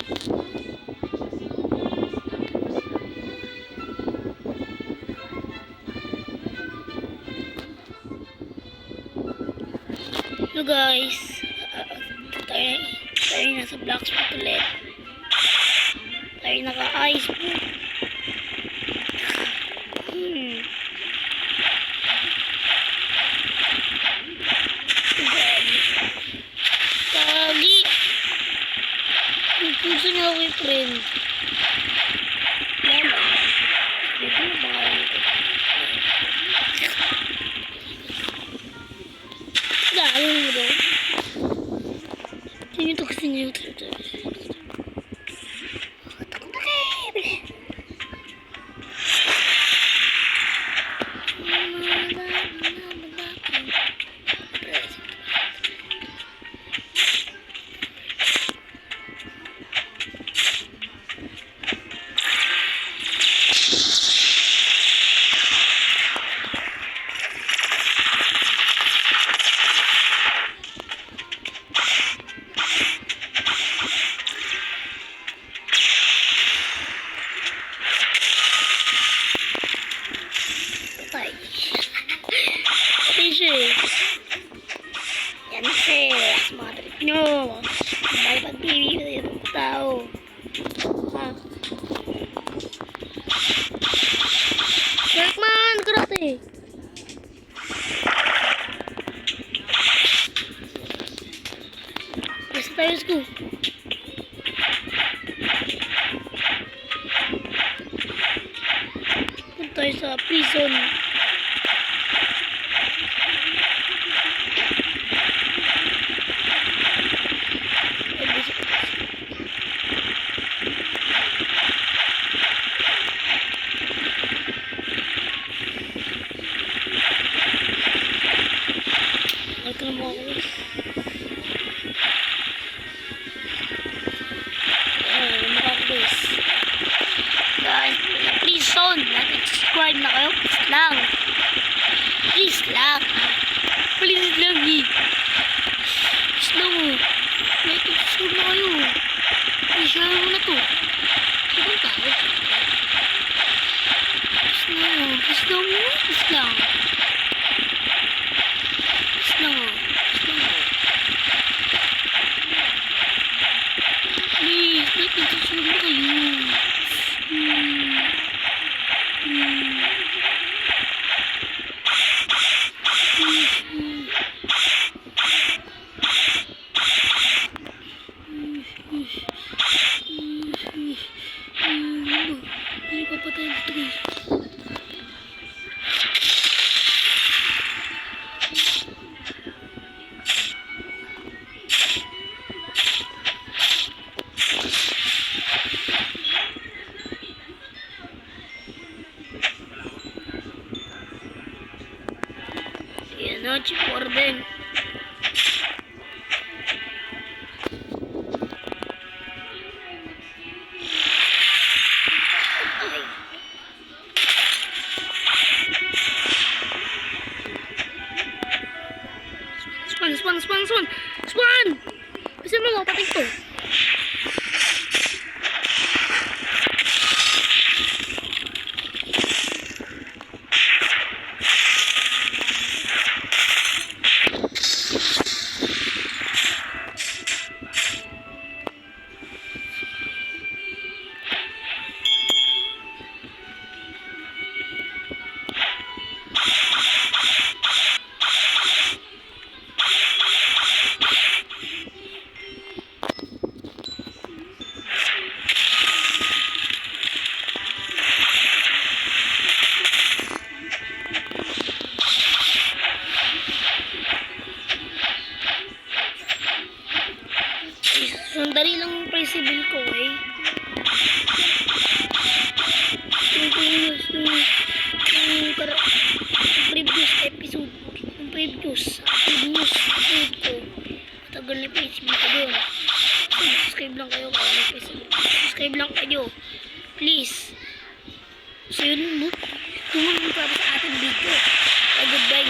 So guys, tayo nasa black spot ulit. Tayo naka-ice po. Kagi! Puso niya ako yung friend. Yan ba? Dito na ba kayo? Dahil mo daw. Tingin ito kasi niyo. Yan kasi, mga trip nyo. Dahil pag-TV yung tao. Ha? Sharkman! Karate! Basta tayo school. Punta tayo sa prison. Guys, please don't subscribe na kayo. Please lang. Please lang eh. Please lang oh. Like and subscribe na kayo. Please share mo na to. Ibang tao. Please lang. Please lang oh. Please lang. Please lang oh. Please, like and subscribe na kayo. Hindi pa patay dito guys. Yan o, Chief Warden. Swan! Bisa mo patay ko. Sandali lang yung principal ko eh. Yung previous episode. Yung previous episode ko. Matagal na principal ko doon. Subscribe lang kayo kung ano principal. Subscribe lang kayo. Please. So yun mo. Kung ano para sa ating video. Goodbye.